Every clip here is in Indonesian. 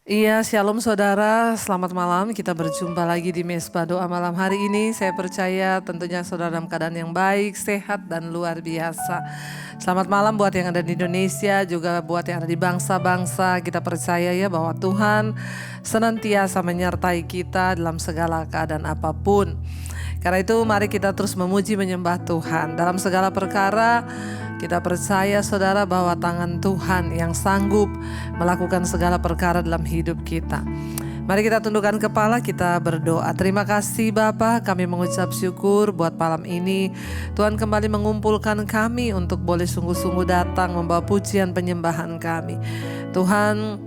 Iya, shalom saudara, selamat malam. Kita berjumpa lagi di Mesbah Doa malam hari ini. Saya percaya tentunya saudara dalam keadaan yang baik, sehat dan luar biasa. Selamat malam buat yang ada di Indonesia, juga buat yang ada di bangsa-bangsa. Kita percaya ya bahwa Tuhan senantiasa menyertai kita dalam segala keadaan apapun. Karena itu mari kita terus memuji menyembah Tuhan dalam segala perkara. Kita percaya saudara bahwa tangan Tuhan yang sanggup melakukan segala perkara dalam hidup kita. Mari kita tundukkan kepala, kita berdoa. Terima kasih Bapa, kami mengucap syukur buat malam ini. Tuhan kembali mengumpulkan kami untuk boleh sungguh-sungguh datang membawa pujian penyembahan kami. Tuhan,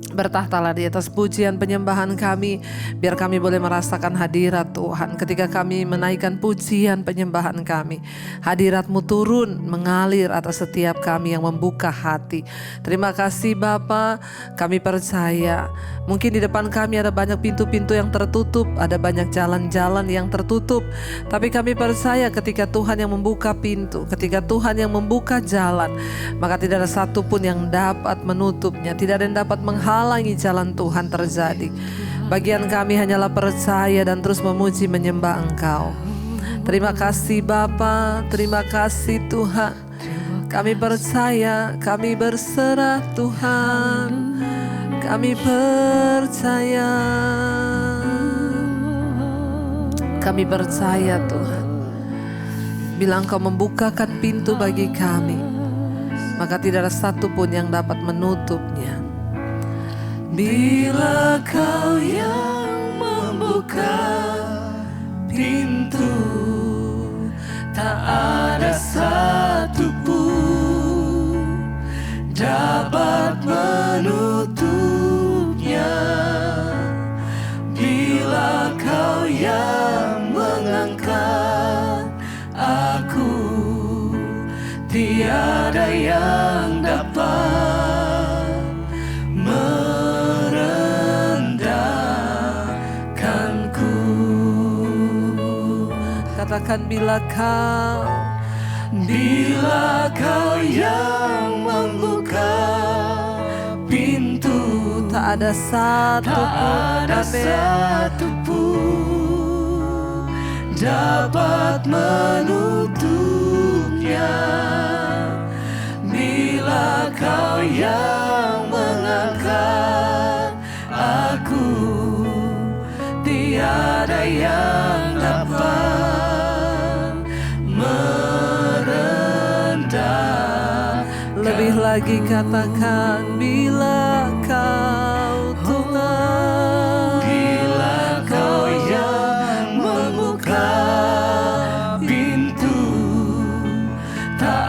bertahtalah di atas pujian penyembahan kami, biar kami boleh merasakan hadirat Tuhan. Ketika kami menaikkan pujian penyembahan kami, hadirat-Mu turun mengalir atas setiap kami yang membuka hati. Terima kasih Bapa, kami percaya mungkin di depan kami ada banyak pintu-pintu yang tertutup, ada banyak jalan-jalan yang tertutup, tapi kami percaya ketika Tuhan yang membuka pintu, ketika Tuhan yang membuka jalan, maka tidak ada satupun yang dapat menutupnya, tidak ada yang dapat menghalangi jalan Tuhan terjadi. Bagian kami hanyalah percaya dan terus memuji menyembah Engkau. Terima kasih Bapa, terima kasih Tuhan. Kami percaya, kami berserah Tuhan. Kami percaya. Kami percaya Tuhan. Bila Engkau membukakan pintu bagi kami, maka tidak ada satupun yang dapat menutupnya. Bila Kau yang membuka pintu, tak ada satupun dapat menutupnya. Bila Kau yang mengangkat aku, tiada yang dapat katakan bila Kau yang membuka pintu, tak ada satupun dapat menutupnya. Bila Kau yang mengangkat aku, tiada yang dapat lebih lagi katakan bila Kau Tuhan, bila Kau yang membuka pintu, tak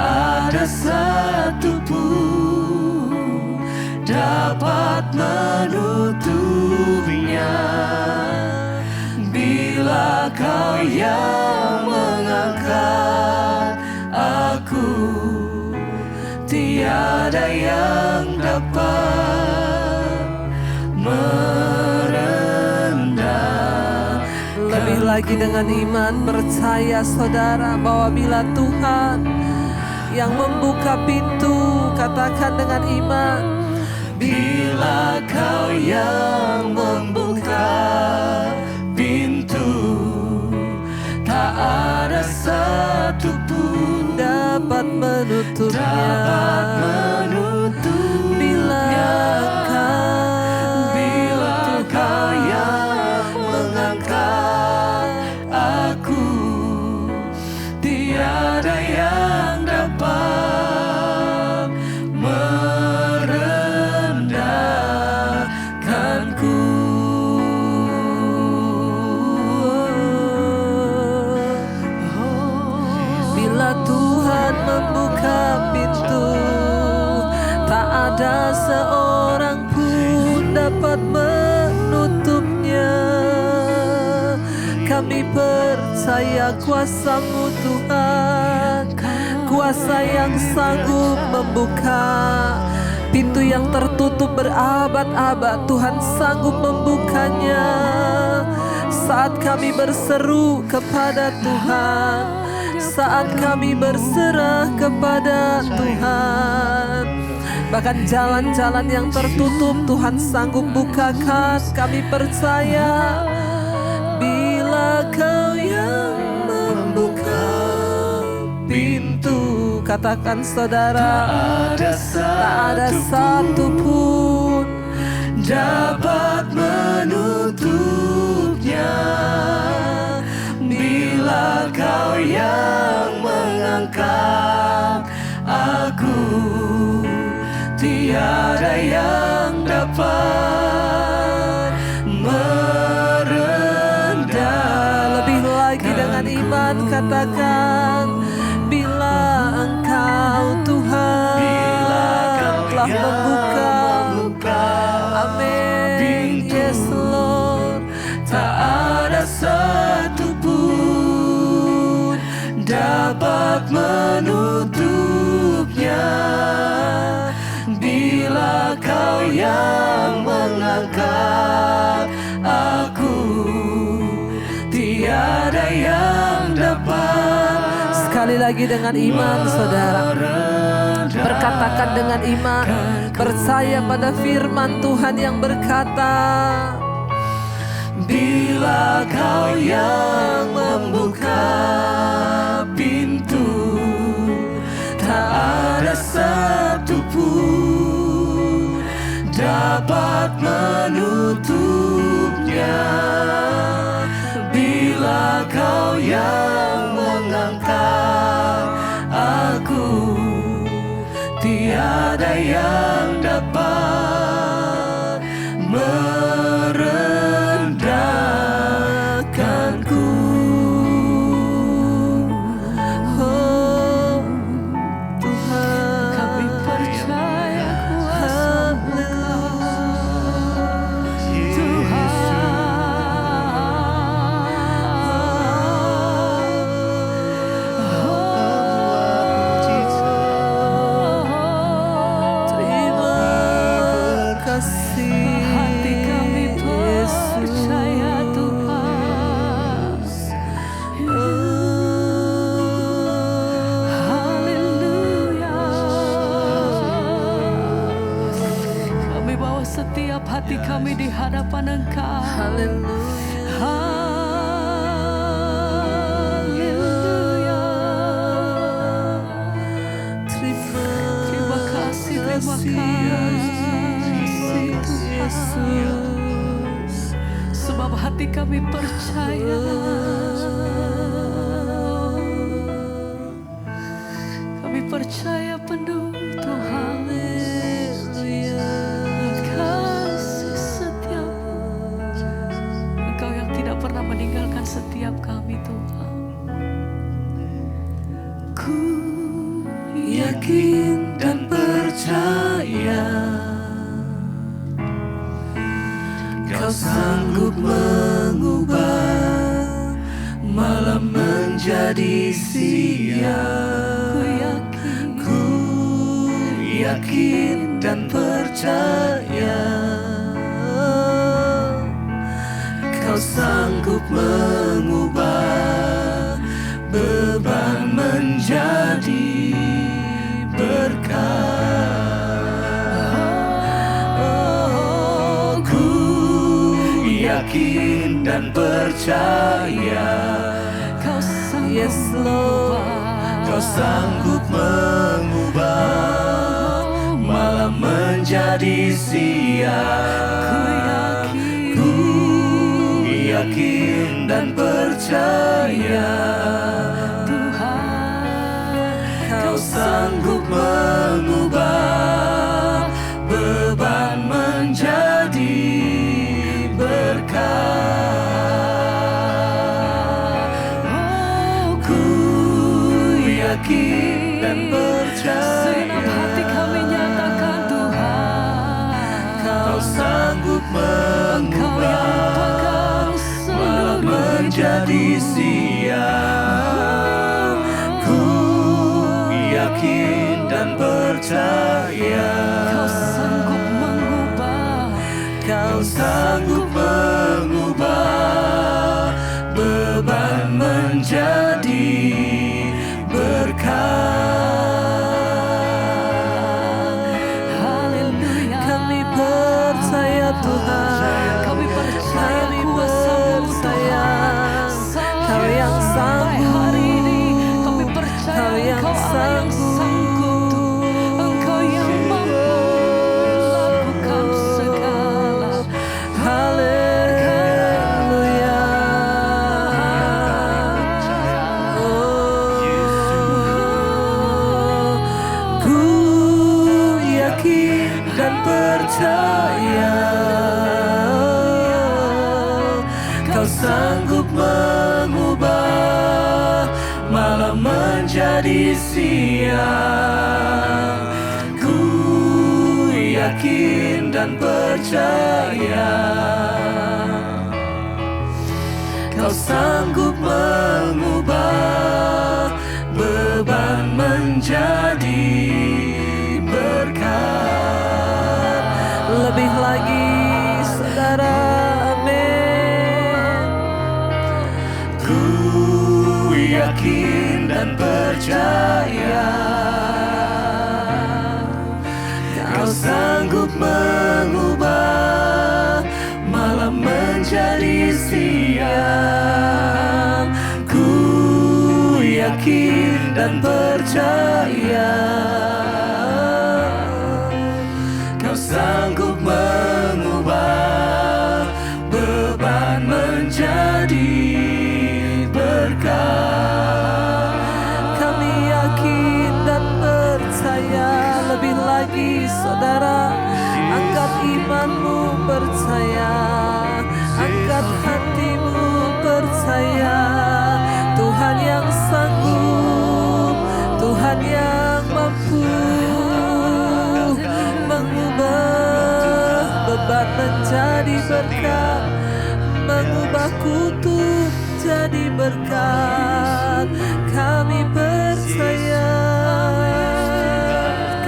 ada satupun dapat menutupnya. Bila Kau yang mengangkat aku, tiada yang dapat merendah. Lebih lagi dengan iman percaya saudara bahwa bila Tuhan yang membuka pintu, katakan dengan iman, bila Kau yang membuka pintu, tak ada satupun dapat menutupnya. Bila Kau yang mengangkat aku, tiada yang dapat merendahkanku. Bila Tuhan membuka pintu, tak ada seorang pun dapat menutupnya. Kami percaya kuasa-Mu Tuhan, kuasa yang sanggup membuka pintu yang tertutup berabad-abad. Tuhan sanggup membukanya saat kami berseru kepada Tuhan, saat kami berserah kepada Tuhan. Bahkan jalan-jalan yang tertutup Tuhan sanggup bukakan. Kami percaya bila Kau yang membuka pintu. Katakan saudara, tak ada satu pun dapat menutupnya. Bila Kau yang mengangkat aku, tiada yang dapat merendah. Lebih lagi dengan iman katakan, bila Engkau Tuhan telah membuka, amin, yes Lord, tak ada satu pun dapat menutupnya. Bila Kau yang mengangkat aku, tiada yang dapat. Sekali lagi dengan iman saudara, berkatakan dengan iman, percaya pada firman Tuhan yang berkata, bila Kau yang membuka pintu, tak ada satu pun dapat menutupnya. Bila Kau yang mengangkat aku, tiada yang dapat merendahkanku. Oh Tuhan, kami percaya kuasa-Mu Tuhan. Terima kasih. Hati kami percaya Tuhan. Haleluya. Kami bawa setiap hati kami di hadapan Engkau. Haleluya. Haleluya. Terima kasih, terima kasih Yesus. Sebab hati kami percaya. Kami percaya penuh Tuhan. Kasih setia-Mu, Engkau yang tidak pernah meninggalkan setiap kami Tuhan. Ku yakin dan percaya Kau sanggup mengubah malam menjadi siang. Ku yakin dan percaya Kau sanggup mengubah beban menjadi berkat. Oh, ku yakin dan percaya Kau sanggup, yes Lord, Kau sanggup mengubah malam menjadi siang. Ku yakin dan percaya Tuhan, Kau sanggup mengubah beban menjadi berkat. Oh, ku yakin dan percaya. Segenap hati kami nyatakan Tuhan, Kau sanggup mengubah malam menjadi siang. Ku yakin dan percaya Kau sanggup mengubah, Kau sanggup mengubah beban menjadi berkat. Tuhan. Kami percaya Kami kuasa-Mu percaya Kau yang sampai sanggup. hari ini. Kami percaya Kau yang Engkau Allah yang sanggup. sanggup. Engkau yang mampu melakukan segala. Haleluya. Ku yakin dan percaya Kau sanggup mengubah malam menjadi siang. Ku yakin dan percaya Kau sanggup mengubah beban menjadi berkat. Lebih lagi saudara, amin. Ku yakin dan percaya Kau sanggup mengubah malam menjadi siang. Ku yakin dan percaya Kau sanggup mengubah beban menjadi berkat. Kami yakin dan percaya. Lebih lagi saudara, angkat imanmu, percaya. Angkat hatimu, percaya. Tuhan yang sanggup, Tuhan yang mampu mengubah beban menjadi berkat, mengubah kutuk jadi berkat. Kami percaya,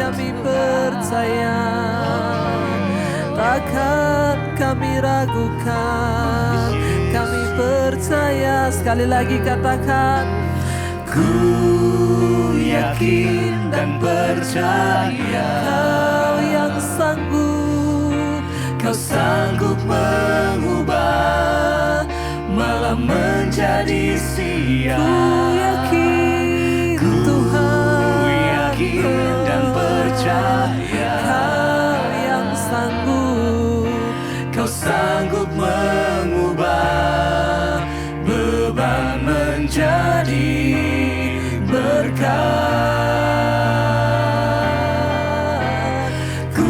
kami percaya, takkan kami ragukan. Kami percaya, sekali lagi katakan, ku yakin dan percaya Kau yang sanggup, Kau sanggup mengubah malam menjadi siang. Ku yakin Tuhan, yakin dan percaya Kau yang sanggup, Kau sanggup mengubah beban menjadi berkat. Ku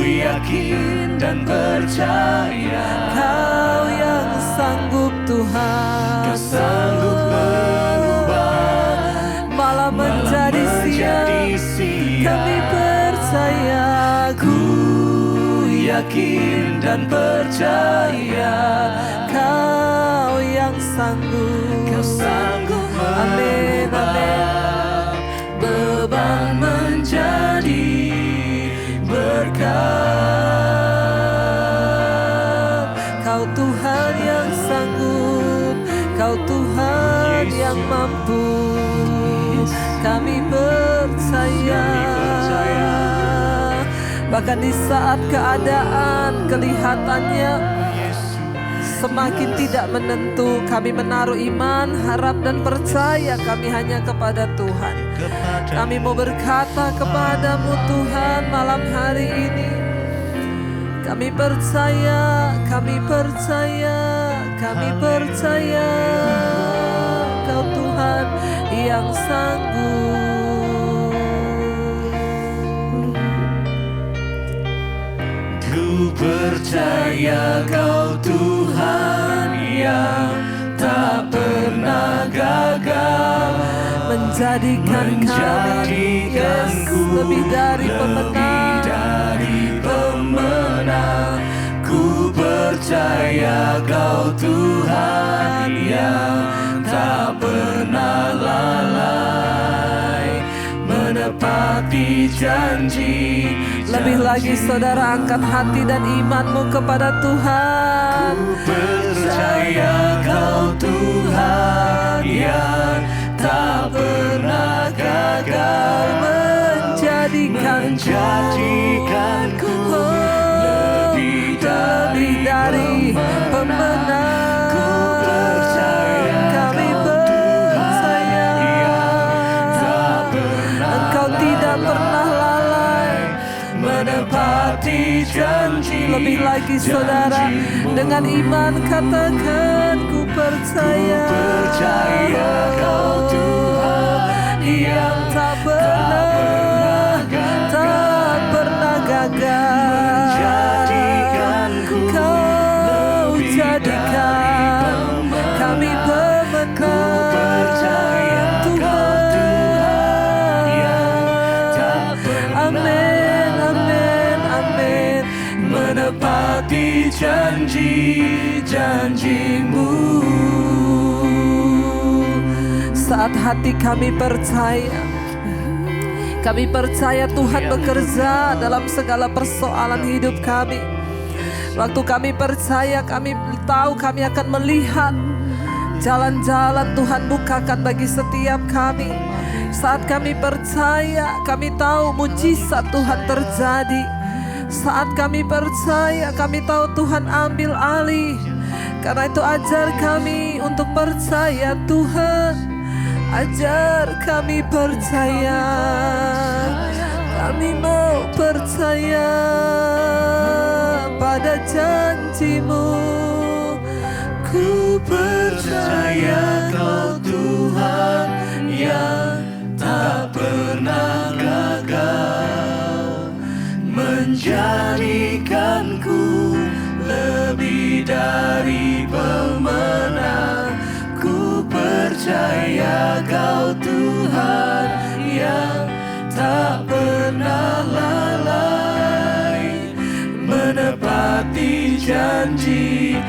yakin dan percaya Kau yang sanggup Tuhan. Kau sanggup mengubah malam menjadi siang. Kami percaya, ku yakin dan percaya Kau yang sanggup. Kau sanggup amin, amin. Beban menjadi berkat. Kau Tuhan yang sanggup, Kau Tuhan yang mampu. Kami percaya, bahkan di saat keadaan kelihatannya semakin tidak menentu, kami menaruh iman, harap dan percaya kami hanya kepada Tuhan. Kami mau berkata kepadamu Tuhan malam hari ini, kami percaya, kami percaya, kami percaya Kau Tuhan yang sanggup. Ku percaya Kau Tuhan yang tak pernah gagal, menjadikan kami lebih dari pemenang. Ku percaya Kau Tuhan yang tak pernah lalai menepati janji. Lebih lagi saudara, angkat hati dan imanmu kepada Tuhan. Ku percaya Kau Tuhan yang tak pernah gagal, menjadikanku lebih janji. Lebih lagi saudara, dengan iman katakan ku percaya. Kau Tuhan yang tak pernah gagal. Kau jadikan kami pemenang. Amin, amin, amin. Menepati janji-janjimu. Saat hati kami percaya Tuhan bekerja dalam segala persoalan hidup kami. Waktu kami percaya, kami tahu kami akan melihat jalan-jalan Tuhan bukakan bagi setiap kami. Saat kami percaya, kami tahu mujizat Tuhan terjadi. Saat kami percaya, kami tahu Tuhan ambil alih. Karena itu ajar kami untuk percaya Tuhan. Ajar kami percaya. Kami mau percaya pada janjimu. Ku percaya Kau Tuhan yang tak pernah gagal, menjadikanku lebih dari pemenang. Ku percaya Kau Tuhan yang tak pernah lalai, menepati janji-janji.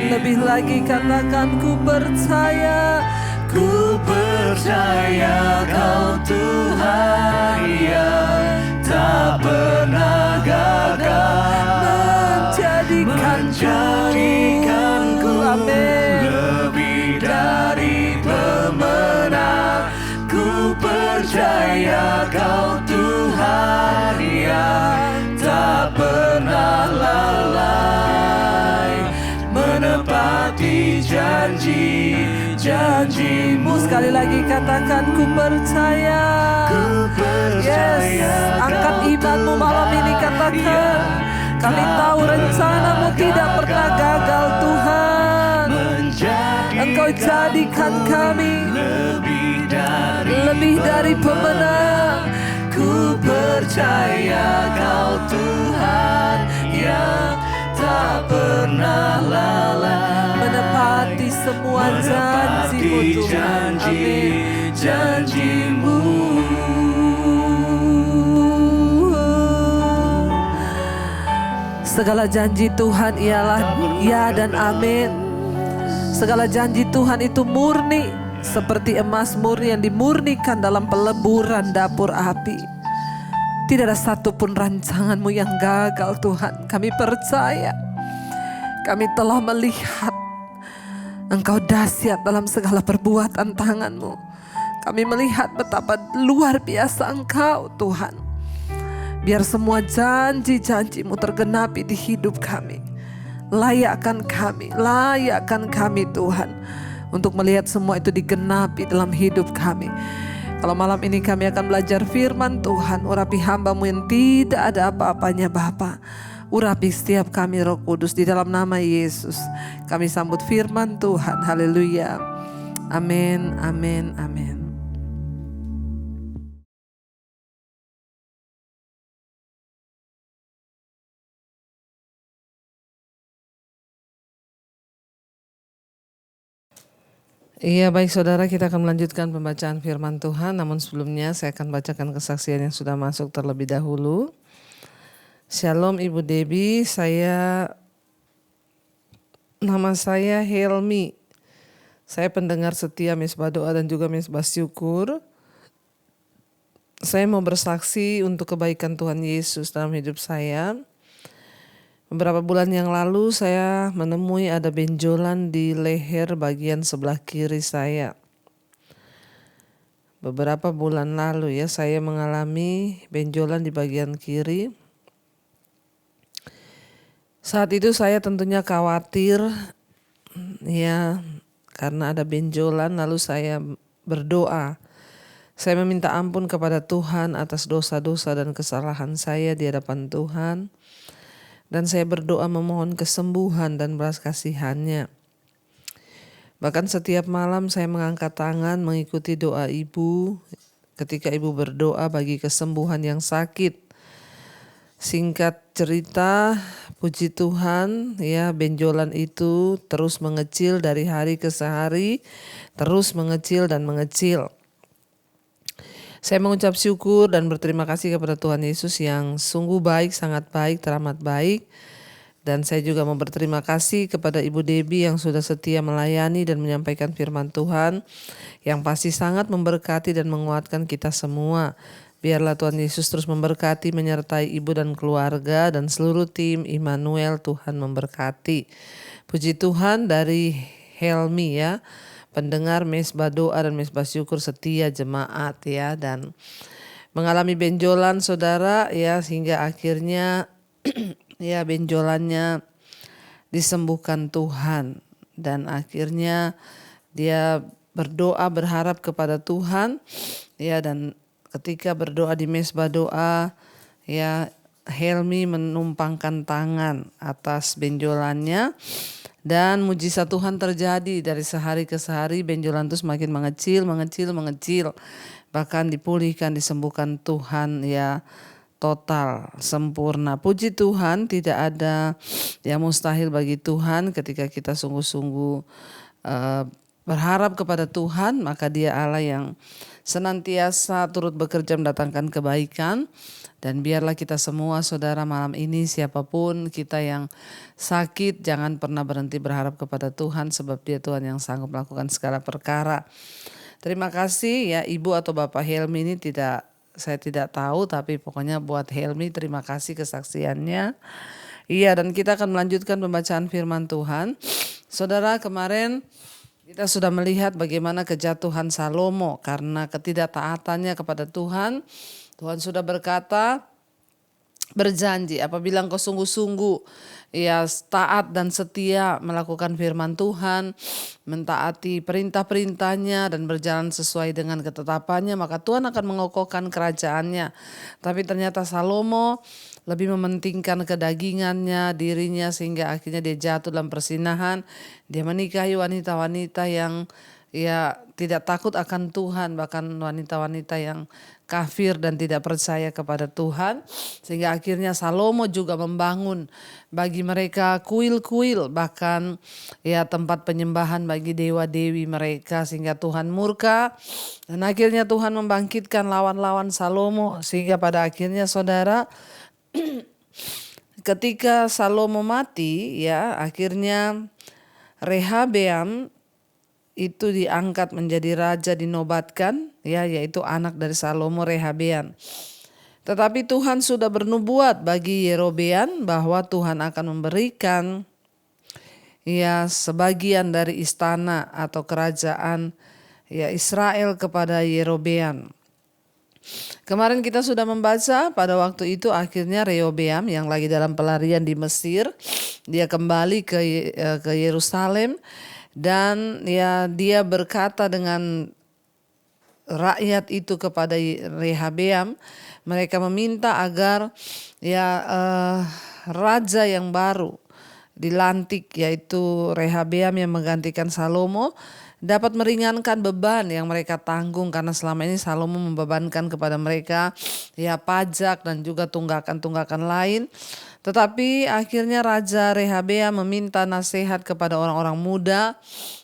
Lebih lagi katakan ku percaya. Ku percaya Kau Tuhan yang tak pernah gagal, menjadikanku lebih dari pemenang. Ku percaya Kau Tuhan yang tak pernah lalai, menepati janji-janjimu. Sekali lagi katakan ku percaya. Yes, angkat imanmu malam ini, katakan kami tahu rencanamu tidak pernah gagal Tuhan. Engkau jadikan kami lebih dari pemenang. Ku percaya Kau Tuhan yang tak pernah lalai, menepati semua janji-Mu Tuhan. Amin. Janji-Mu. Segala janji Tuhan ialah ya dan amin. Segala janji Tuhan itu murni, seperti emas murni yang dimurnikan dalam peleburan dapur api. Tidak ada satupun rancangan-Mu yang gagal Tuhan. Kami percaya, kami telah melihat Engkau dahsyat dalam segala perbuatan tangan-Mu. Kami melihat betapa luar biasa Engkau Tuhan. Biar semua janji-janji-Mu tergenapi di hidup kami. Layakkan kami Tuhan, untuk melihat semua itu digenapi dalam hidup kami. Kalau malam ini kami akan belajar firman Tuhan, urapi hamba-Mu yang tidak ada apa-apanya Bapa. Urapi setiap kami Roh Kudus, di dalam nama Yesus. Kami sambut firman Tuhan, haleluya. Amin, amin, amin. Iya, baik saudara, kita akan melanjutkan pembacaan firman Tuhan. Namun sebelumnya saya akan bacakan kesaksian yang sudah masuk terlebih dahulu. Shalom Ibu Debbie, nama saya Helmi. Saya pendengar setia Mesbah Doa dan juga Mesbah Syukur. Saya mau bersaksi untuk kebaikan Tuhan Yesus dalam hidup saya. Beberapa bulan yang lalu saya menemui ada benjolan di leher bagian sebelah kiri saya. Beberapa bulan lalu ya, saya mengalami benjolan di bagian kiri. Saat itu saya tentunya khawatir ya, karena ada benjolan, lalu saya berdoa. Saya meminta ampun kepada Tuhan atas dosa-dosa dan kesalahan saya di hadapan Tuhan. Dan saya berdoa memohon kesembuhan dan belas kasihan-Nya. Bahkan setiap malam saya mengangkat tangan mengikuti doa ibu ketika ibu berdoa bagi kesembuhan yang sakit. Singkat cerita, puji Tuhan ya, benjolan itu terus mengecil dari hari ke hari, terus mengecil dan mengecil. Saya mengucap syukur dan berterima kasih kepada Tuhan Yesus yang sungguh baik, sangat baik, teramat baik. Dan saya juga mau berterima kasih kepada Ibu Debbie yang sudah setia melayani dan menyampaikan firman Tuhan yang pasti sangat memberkati dan menguatkan kita semua. Biarlah Tuhan Yesus terus memberkati, menyertai ibu dan keluarga dan seluruh tim Immanuel. Tuhan memberkati. Puji Tuhan dari Helmi ya, pendengar mesbah doa dan mesbah syukur setia jemaat ya, dan mengalami benjolan saudara ya, sehingga akhirnya ya benjolannya disembuhkan Tuhan, dan akhirnya dia berdoa berharap kepada Tuhan ya, dan ketika berdoa di mesbah doa ya, Helmi menumpangkan tangan atas benjolannya dan mujizat Tuhan terjadi. Dari sehari ke sehari benjolan itu semakin mengecil, bahkan dipulihkan, disembuhkan Tuhan ya, total, sempurna. Puji Tuhan, tidak ada yang mustahil bagi Tuhan. Ketika kita sungguh-sungguh berharap kepada Tuhan, maka Dia Allah yang senantiasa turut bekerja mendatangkan kebaikan. Dan biarlah kita semua saudara malam ini, siapapun kita yang sakit, jangan pernah berhenti berharap kepada Tuhan, sebab Dia Tuhan yang sanggup melakukan segala perkara. Terima kasih ya Ibu atau Bapak Helmi ini, saya tidak tahu, tapi pokoknya buat Helmi terima kasih kesaksiannya. Iya, dan kita akan melanjutkan pembacaan firman Tuhan. Saudara, kemarin kita sudah melihat bagaimana kejatuhan Salomo karena ketidaktaatannya kepada Tuhan. Tuhan sudah berkata, berjanji apabila engkau sungguh-sungguh ya taat dan setia melakukan firman Tuhan, mentaati perintah-perintahnya dan berjalan sesuai dengan ketetapannya, maka Tuhan akan mengokohkan kerajaannya. Tapi ternyata Salomo lebih mementingkan kedagingannya, dirinya, sehingga akhirnya dia jatuh dalam persinahan. Dia menikahi wanita-wanita yang ya tidak takut akan Tuhan, bahkan wanita-wanita yang kafir dan tidak percaya kepada Tuhan, sehingga akhirnya Salomo juga membangun bagi mereka kuil-kuil, bahkan ya tempat penyembahan bagi dewa-dewi mereka, sehingga Tuhan murka dan akhirnya Tuhan membangkitkan lawan-lawan Salomo, sehingga pada akhirnya saudara ketika Salomo mati ya, akhirnya Rehabeam itu diangkat menjadi raja, dinobatkan ya, yaitu anak dari Salomo, Rehabeam. Tetapi Tuhan sudah bernubuat bagi Yerobeam bahwa Tuhan akan memberikan ya sebagian dari istana atau kerajaan ya Israel kepada Yerobeam. Kemarin kita sudah membaca pada waktu itu akhirnya Rehobeam yang lagi dalam pelarian di Mesir, dia kembali ke Yerusalem. Dan ya dia berkata dengan rakyat itu kepada Rehabeam, mereka meminta agar ya raja yang baru dilantik, yaitu Rehabeam yang menggantikan Salomo, dapat meringankan beban yang mereka tanggung, karena selama ini Salomo membebankan kepada mereka ya pajak dan juga tunggakan-tunggakan lain. Tetapi akhirnya Raja Rehabeam meminta nasihat kepada orang-orang muda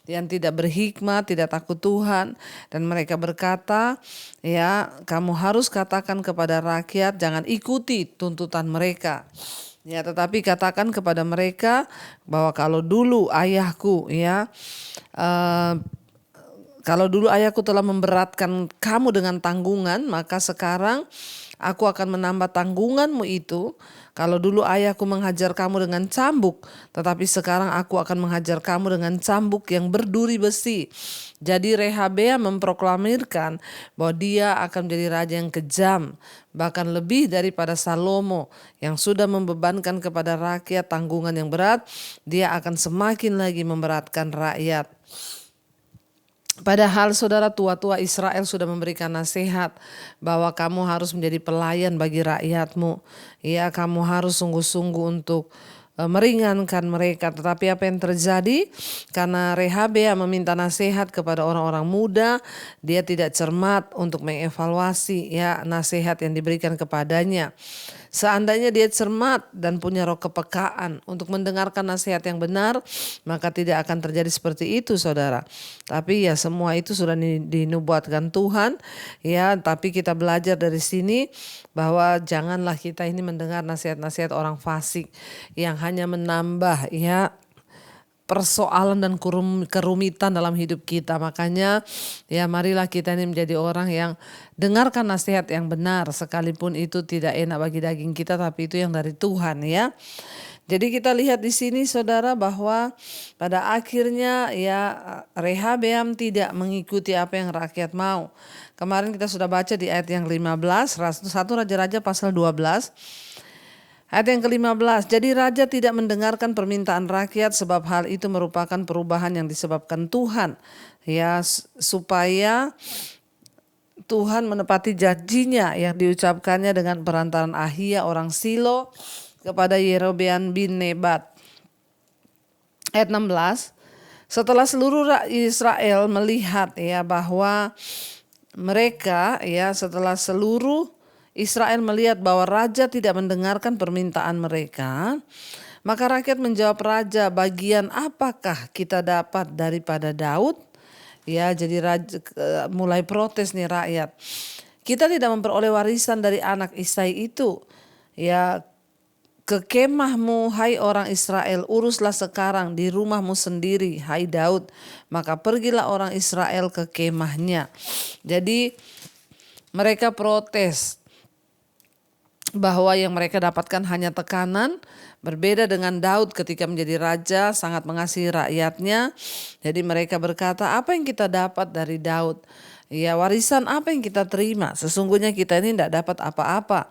yang tidak berhikmat, tidak takut Tuhan. Dan mereka berkata, ya kamu harus katakan kepada rakyat, jangan ikuti tuntutan mereka. Ya, tetapi katakan kepada mereka bahwa kalau dulu ayahku telah memberatkan kamu dengan tanggungan, maka sekarang aku akan menambah tanggunganmu itu. Kalau dulu ayahku menghajar kamu dengan cambuk, tetapi sekarang aku akan menghajar kamu dengan cambuk yang berduri besi. Jadi Rehabeam memproklamirkan bahwa dia akan menjadi raja yang kejam, bahkan lebih daripada Salomo yang sudah membebankan kepada rakyat tanggungan yang berat. Dia akan semakin lagi memberatkan rakyat. Padahal saudara, tua-tua Israel sudah memberikan nasihat bahwa kamu harus menjadi pelayan bagi rakyatmu. Ya, kamu harus sungguh-sungguh untuk meringankan mereka. Tetapi apa yang terjadi? Karena Rehabeam meminta nasihat kepada orang-orang muda, dia tidak cermat untuk mengevaluasi ya nasihat yang diberikan kepadanya. Seandainya dia cermat dan punya roh kepekaan untuk mendengarkan nasihat yang benar, maka tidak akan terjadi seperti itu, saudara. Tapi ya semua itu sudah dinubuatkan Tuhan, ya. Tapi kita belajar dari sini bahwa janganlah kita ini mendengar nasihat-nasihat orang fasik yang hanya menambah ya persoalan dan kerumitan dalam hidup kita. Makanya ya marilah kita ini menjadi orang yang dengarkan nasihat yang benar, sekalipun itu tidak enak bagi daging kita, tapi itu yang dari Tuhan ya. Jadi kita lihat di sini saudara bahwa pada akhirnya ya Rehabeam tidak mengikuti apa yang rakyat mau. Kemarin kita sudah baca di ayat yang 15, 1 Raja-Raja pasal 12. Ayat yang ke-15, jadi raja tidak mendengarkan permintaan rakyat sebab hal itu merupakan perubahan yang disebabkan Tuhan. Ya, supaya Tuhan menepati janjinya yang diucapkannya dengan perantaran Ahia orang Silo kepada Yerobeam bin Nebat. Ayat 16, setelah seluruh Israel melihat ya bahwa mereka ya setelah seluruh Israel melihat bahwa raja tidak mendengarkan permintaan mereka, maka rakyat menjawab raja, bagian apakah kita dapat daripada Daud? Ya, jadi raja mulai protes nih rakyat. Kita tidak memperoleh warisan dari anak Isai itu. Ya, ke kemahmu hai orang Israel, uruslah sekarang di rumahmu sendiri hai Daud. Maka pergilah orang Israel ke kemahnya. Jadi mereka protes bahwa yang mereka dapatkan hanya tekanan, berbeda dengan Daud ketika menjadi raja sangat mengasihi rakyatnya. Jadi mereka berkata, apa yang kita dapat dari Daud? Ya, warisan apa yang kita terima? Sesungguhnya kita ini tidak dapat apa-apa.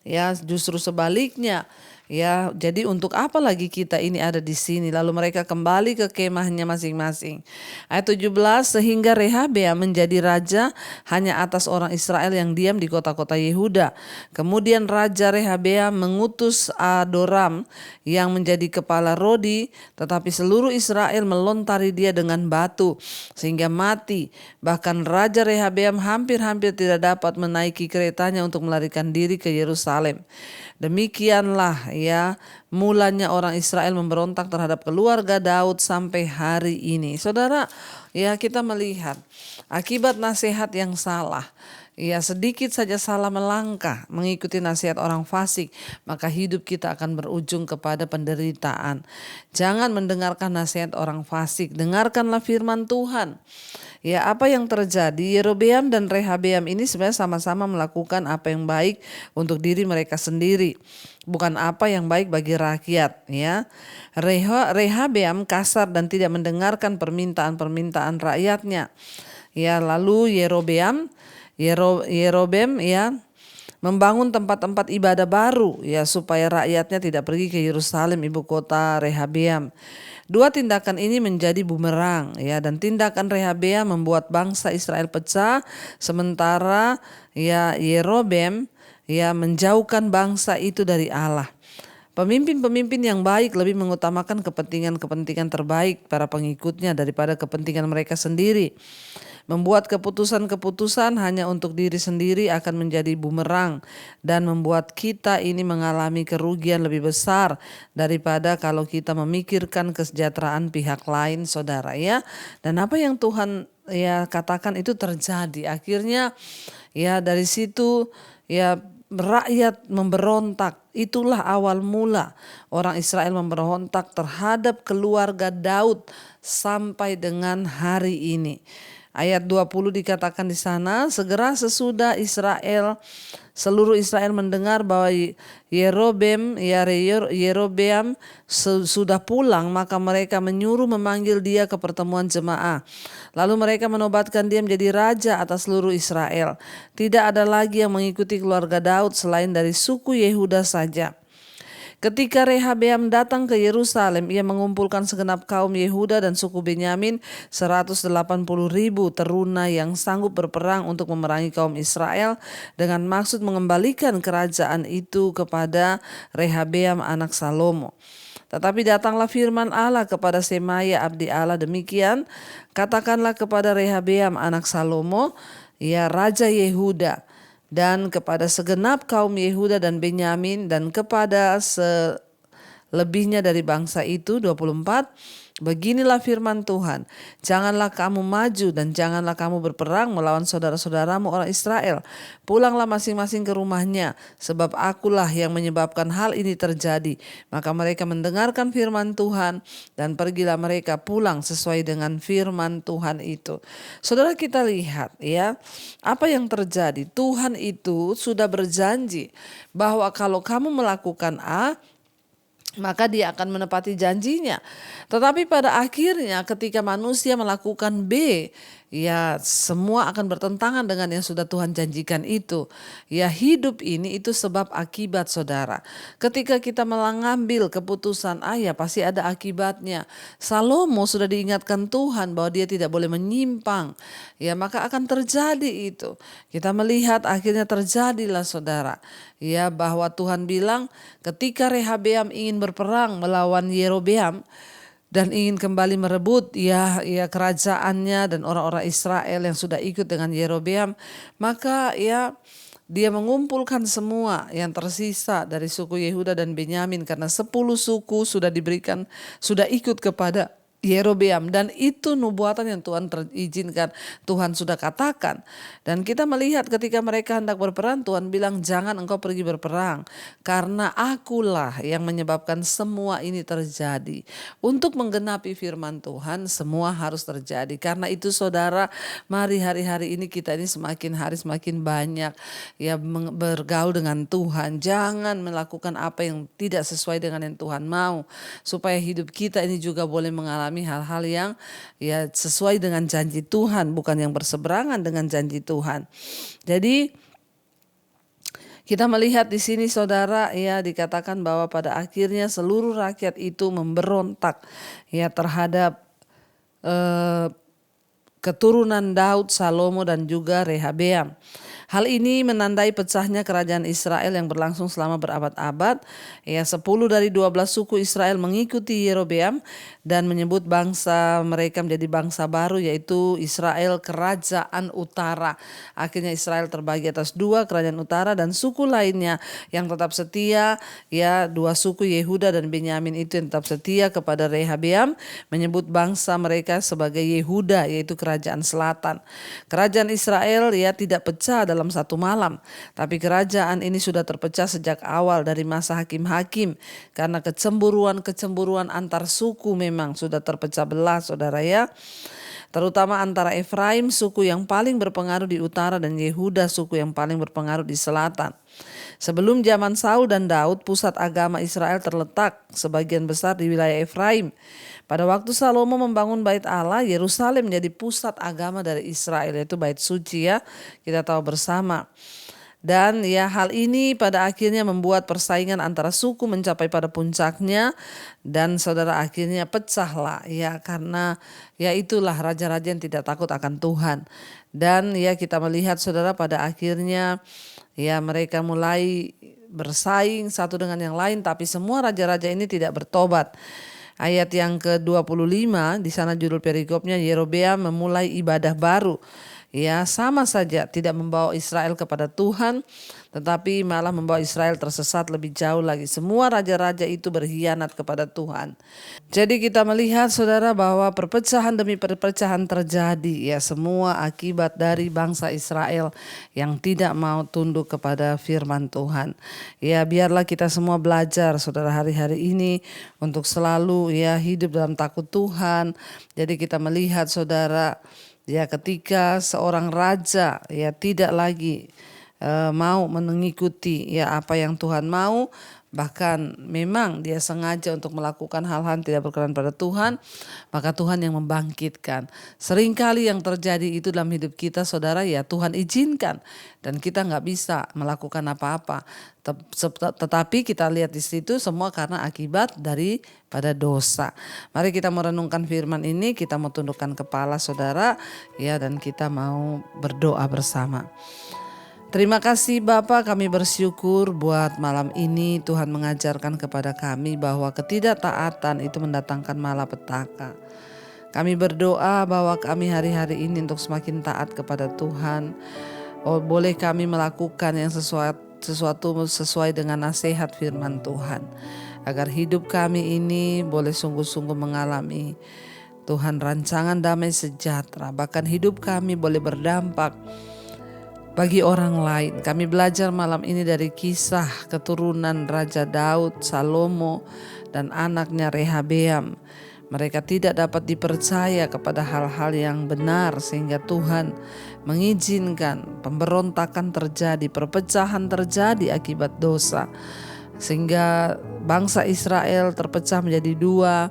Ya, justru sebaliknya. Ya, jadi untuk apa lagi kita ini ada di sini? Lalu mereka kembali ke kemahnya masing-masing. Ayat 17, sehingga Rehabeam menjadi raja hanya atas orang Israel yang diam di kota-kota Yehuda. Kemudian Raja Rehabeam mengutus Adoram yang menjadi kepala Rodi, tetapi seluruh Israel melontari dia dengan batu sehingga mati. Bahkan Raja Rehabeam hampir-hampir tidak dapat menaiki keretanya untuk melarikan diri ke Yerusalem. Demikianlah ya mulanya orang Israel memberontak terhadap keluarga Daud sampai hari ini. Saudara, ya kita melihat akibat nasihat yang salah. Ya sedikit saja salah melangkah mengikuti nasihat orang fasik, maka hidup kita akan berujung kepada penderitaan. Jangan mendengarkan nasihat orang fasik, dengarkanlah firman Tuhan. Ya, apa yang terjadi? Yerobeam dan Rehabeam ini sebenarnya sama-sama melakukan apa yang baik untuk diri mereka sendiri, bukan apa yang baik bagi rakyat. Ya, Rehabeam kasar dan tidak mendengarkan permintaan-permintaan rakyatnya. Ya, lalu Yerobeam ya membangun tempat-tempat ibadah baru ya supaya rakyatnya tidak pergi ke Yerusalem, ibu kota Rehabeam. Dua tindakan ini menjadi bumerang ya, dan tindakan Rehabeam membuat bangsa Israel pecah, sementara ya Yerobeam ya menjauhkan bangsa itu dari Allah. Pemimpin-pemimpin yang baik lebih mengutamakan kepentingan-kepentingan terbaik para pengikutnya daripada kepentingan mereka sendiri. Membuat keputusan-keputusan hanya untuk diri sendiri akan menjadi bumerang dan membuat kita ini mengalami kerugian lebih besar daripada kalau kita memikirkan kesejahteraan pihak lain, saudara ya. Dan apa yang Tuhan ya katakan itu terjadi. Akhirnya ya dari situ ya rakyat memberontak. Itulah awal mula orang Israel memberontak terhadap keluarga Daud sampai dengan hari ini. Ayat 20 dikatakan di sana, segera sesudah seluruh Israel mendengar bahwa Yerobeam sudah pulang, maka mereka menyuruh memanggil dia ke pertemuan jemaah. Lalu mereka menobatkan dia menjadi raja atas seluruh Israel. Tidak ada lagi yang mengikuti keluarga Daud selain dari suku Yehuda saja. Ketika Rehabeam datang ke Yerusalem, ia mengumpulkan segenap kaum Yehuda dan suku Benyamin 180.000 teruna yang sanggup berperang untuk memerangi kaum Israel dengan maksud mengembalikan kerajaan itu kepada Rehabeam anak Salomo. Tetapi datanglah firman Allah kepada Semaya abdi Allah demikian, katakanlah kepada Rehabeam anak Salomo, ya Raja Yehuda, dan kepada segenap kaum Yehuda dan Benyamin dan kepada selebihnya dari bangsa itu 24, beginilah firman Tuhan, janganlah kamu maju dan janganlah kamu berperang melawan saudara-saudaramu orang Israel. Pulanglah masing-masing ke rumahnya, sebab akulah yang menyebabkan hal ini terjadi. Maka mereka mendengarkan firman Tuhan dan pergilah mereka pulang sesuai dengan firman Tuhan itu. Saudara, kita lihat ya, apa yang terjadi. Tuhan itu sudah berjanji bahwa kalau kamu melakukan A, maka dia akan menepati janjinya. Tetapi pada akhirnya ketika manusia melakukan B, ya semua akan bertentangan dengan yang sudah Tuhan janjikan itu. Ya hidup ini itu sebab akibat, saudara. Ketika kita mengambil keputusan A, ya pasti ada akibatnya. Salomo sudah diingatkan Tuhan bahwa dia tidak boleh menyimpang. Ya maka akan terjadi itu. Kita melihat akhirnya terjadilah, saudara. Ya bahwa Tuhan bilang ketika Rehabeam ingin berperang melawan Yerobeam dan ingin kembali merebut ya kerajaannya dan orang-orang Israel yang sudah ikut dengan Yerobeam, maka ya dia mengumpulkan semua yang tersisa dari suku Yehuda dan Benyamin, karena 10 suku sudah diberikan, sudah ikut kepada Yerobeam, dan itu nubuatan yang Tuhan terizinkan, Tuhan sudah katakan. Dan kita melihat ketika mereka hendak berperang, Tuhan bilang jangan engkau pergi berperang, karena akulah yang menyebabkan semua ini terjadi. Untuk menggenapi firman Tuhan semua harus terjadi. Karena itu saudara, mari hari-hari ini kita ini semakin hari semakin banyak ya bergaul dengan Tuhan. Jangan melakukan apa yang tidak sesuai dengan yang Tuhan mau, supaya hidup kita ini juga boleh mengalami hal-hal yang ya sesuai dengan janji Tuhan, bukan yang berseberangan dengan janji Tuhan. Jadi kita melihat di sini saudara, ya dikatakan bahwa pada akhirnya seluruh rakyat itu memberontak ya terhadap keturunan Daud, Salomo dan juga Rehabeam. Hal ini menandai pecahnya kerajaan Israel yang berlangsung selama berabad-abad. Ya 10 dari 12 suku Israel mengikuti Yerobeam dan menyebut bangsa mereka menjadi bangsa baru, yaitu Israel Kerajaan Utara. Akhirnya Israel terbagi atas 2, Kerajaan Utara dan suku lainnya yang tetap setia, ya 2 suku Yehuda dan Benyamin itu yang tetap setia kepada Rehabeam, menyebut bangsa mereka sebagai Yehuda, yaitu Kerajaan Selatan. Kerajaan Israel ya tidak pecah dalam satu malam, tapi kerajaan ini sudah terpecah sejak awal dari masa hakim-hakim, karena kecemburuan antar suku memang sudah terpecah belah, saudara ya. Terutama antara Efraim, suku yang paling berpengaruh di utara, dan Yehuda, suku yang paling berpengaruh di selatan. Sebelum zaman Saul dan Daud, pusat agama Israel terletak sebagian besar di wilayah Efraim. Pada waktu Salomo membangun bait Allah, Yerusalem menjadi pusat agama dari Israel, yaitu bait suci ya, kita tahu bersama. Dan ya hal ini pada akhirnya membuat persaingan antara suku mencapai pada puncaknya, dan saudara akhirnya pecahlah ya, karena ya itulah raja-raja yang tidak takut akan Tuhan. Dan ya kita melihat saudara pada akhirnya ya mereka mulai bersaing satu dengan yang lain, tapi semua raja-raja ini tidak bertobat. Ayat yang ke-25 di sana judul perikopnya, Yerobeam memulai ibadah baru. Ya sama saja tidak membawa Israel kepada Tuhan, tetapi malah membawa Israel tersesat lebih jauh lagi. Semua raja-raja itu berkhianat kepada Tuhan. Jadi kita melihat saudara bahwa perpecahan demi perpecahan terjadi, ya semua akibat dari bangsa Israel yang tidak mau tunduk kepada firman Tuhan. Ya biarlah kita semua belajar saudara hari-hari ini untuk selalu ya hidup dalam takut Tuhan. Jadi kita melihat saudara, ya ketika seorang raja ya tidak lagi mau mengikuti ya apa yang Tuhan mau, bahkan memang dia sengaja untuk melakukan hal-hal tidak berkenan pada Tuhan, maka Tuhan yang membangkitkan. Seringkali yang terjadi itu dalam hidup kita saudara, ya Tuhan izinkan dan kita nggak bisa melakukan apa-apa. Tetapi kita lihat di situ semua karena akibat daripada dosa. Mari kita merenungkan firman ini, kita mau tundukkan kepala saudara ya, dan kita mau berdoa bersama. Terima kasih Bapa, kami bersyukur buat malam ini Tuhan mengajarkan kepada kami bahwa ketidaktaatan itu mendatangkan malapetaka. Kami berdoa bahwa kami hari-hari ini untuk semakin taat kepada Tuhan. Boleh kami melakukan yang sesuatu sesuai dengan nasihat firman Tuhan. Agar hidup kami ini boleh sungguh-sungguh mengalami Tuhan rancangan damai sejahtera. Bahkan hidup kami boleh berdampak bagi orang lain. Kami belajar malam ini dari kisah keturunan Raja Daud, Salomo, dan anaknya Rehabeam. Mereka tidak dapat dipercaya kepada hal-hal yang benar sehingga Tuhan mengizinkan pemberontakan terjadi, perpecahan terjadi akibat dosa. Sehingga bangsa Israel terpecah menjadi dua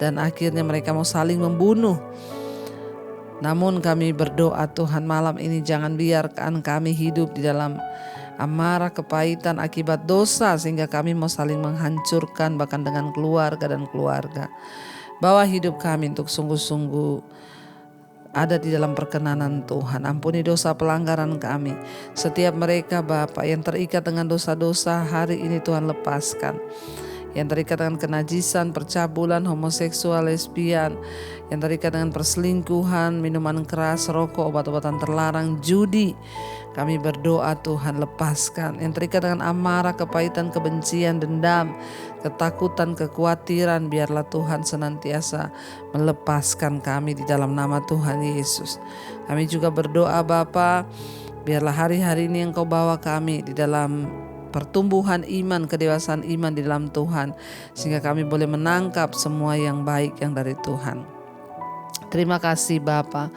dan akhirnya mereka mau saling membunuh. Namun kami berdoa Tuhan malam ini jangan biarkan kami hidup di dalam amarah kepahitan akibat dosa sehingga kami mau saling menghancurkan bahkan dengan keluarga dan keluarga. Bawa hidup kami untuk sungguh-sungguh ada di dalam perkenanan Tuhan. Ampuni dosa pelanggaran kami. Setiap mereka Bapa yang terikat dengan dosa-dosa hari ini Tuhan lepaskan. Yang terikat dengan kenajisan, percabulan, homoseksual, lesbian, yang terikat dengan perselingkuhan, minuman keras, rokok, obat-obatan terlarang, judi. Kami berdoa Tuhan lepaskan. Yang terikat dengan amarah, kepahitan, kebencian, dendam, ketakutan, kekhawatiran, biarlah Tuhan senantiasa melepaskan kami di dalam nama Tuhan Yesus. Kami juga berdoa Bapa, biarlah hari-hari ini Engkau bawa kami di dalam pertumbuhan iman, kedewasaan iman di dalam Tuhan, sehingga kami boleh menangkap semua yang baik yang dari Tuhan. Terima kasih Bapa.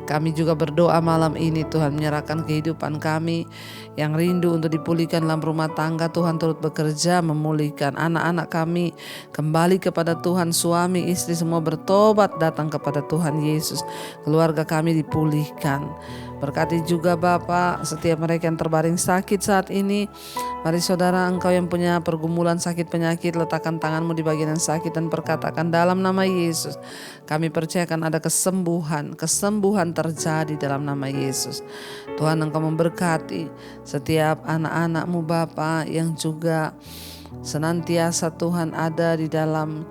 Kami juga berdoa malam ini Tuhan menyerahkan kehidupan kami yang rindu untuk dipulihkan dalam rumah tangga. Tuhan turut bekerja memulihkan anak-anak kami kembali kepada Tuhan, suami istri semua bertobat datang kepada Tuhan Yesus. Keluarga kami dipulihkan. Berkati juga Bapa setiap mereka yang terbaring sakit saat ini. Mari saudara, engkau yang punya pergumulan sakit penyakit, letakkan tanganmu di bagian yang sakit dan perkatakan dalam nama Yesus. Kami percayakan ada kesembuhan terjadi dalam nama Yesus. Tuhan engkau memberkati setiap anak-anakmu Bapa yang juga senantiasa Tuhan ada di dalam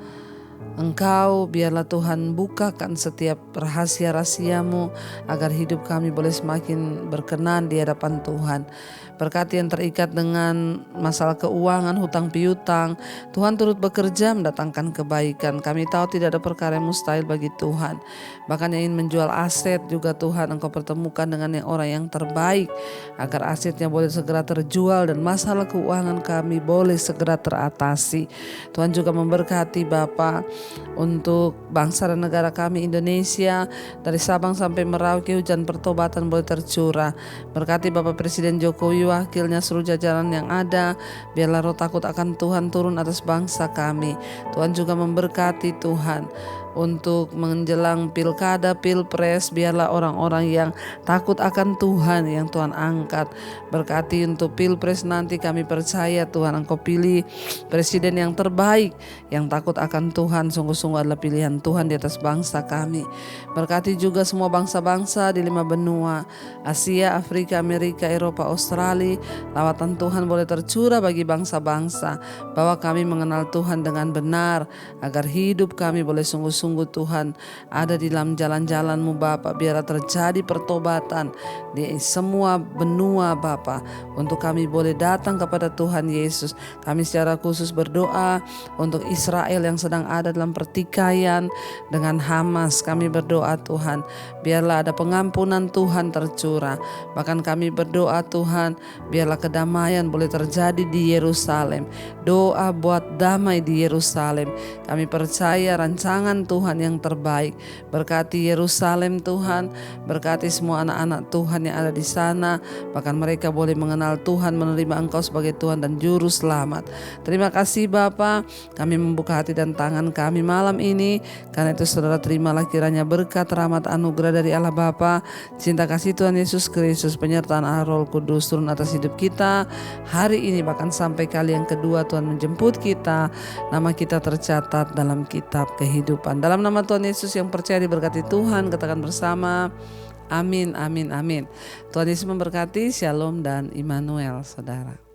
Engkau. Biarlah Tuhan bukakan setiap rahasia-rahasiamu agar hidup kami boleh semakin berkenan di hadapan Tuhan. Berkati yang terikat dengan masalah keuangan, hutang piutang, Tuhan turut bekerja mendatangkan kebaikan. Kami tahu tidak ada perkara yang mustahil bagi Tuhan. Bahkan yang ingin menjual aset juga Tuhan engkau pertemukan dengan orang yang terbaik agar asetnya boleh segera terjual dan masalah keuangan kami boleh segera teratasi. Tuhan juga memberkati Bapa untuk bangsa dan negara kami Indonesia, dari Sabang sampai Merauke hujan pertobatan boleh tercurah. Berkati Bapak Presiden Jokowi, wakilnya, seluruh jajaran yang ada, biarlah roh takut akan Tuhan turun atas bangsa kami. Tuhan juga memberkati Tuhan untuk menjelang pilkada, pilpres, biarlah orang-orang yang takut akan Tuhan yang Tuhan angkat. Berkati untuk pilpres nanti kami percaya Tuhan engkau pilih presiden yang terbaik, yang takut akan Tuhan, sungguh-sungguh adalah pilihan Tuhan di atas bangsa kami. Berkati juga semua bangsa-bangsa di 5 benua, Asia, Afrika, Amerika, Eropa, Australia. Lawatan Tuhan boleh tercurah bagi bangsa-bangsa, bahwa kami mengenal Tuhan dengan benar, agar hidup kami boleh sungguh-sungguh Tuhan ada di dalam jalan-jalan-Mu Bapa. Biarlah terjadi pertobatan di semua benua Bapa, untuk kami boleh datang kepada Tuhan Yesus. Kami secara khusus berdoa untuk Israel yang sedang ada dalam pertikaian dengan Hamas. Kami berdoa Tuhan, biarlah ada pengampunan Tuhan tercurah. Bahkan kami berdoa Tuhan, biarlah kedamaian boleh terjadi di Yerusalem. Doa buat damai di Yerusalem. Kami percaya rancangan Tuhan Tuhan yang terbaik. Berkati Yerusalem Tuhan, berkati semua anak-anak Tuhan yang ada di sana, bahkan mereka boleh mengenal Tuhan, menerima Engkau sebagai Tuhan dan Juru Selamat. Terima kasih Bapa, kami membuka hati dan tangan kami malam ini, karena itu saudara terimalah kiranya berkat, rahmat, anugerah dari Allah Bapa, cinta kasih Tuhan Yesus Kristus, penyertaan Allah Roh Kudus turun atas hidup kita hari ini, bahkan sampai kali yang kedua Tuhan menjemput kita, nama kita tercatat dalam kitab kehidupan. Dalam nama Tuhan Yesus yang percaya diberkati Tuhan, katakan bersama, amin, amin, amin. Tuhan Yesus memberkati, shalom dan Immanuel saudara.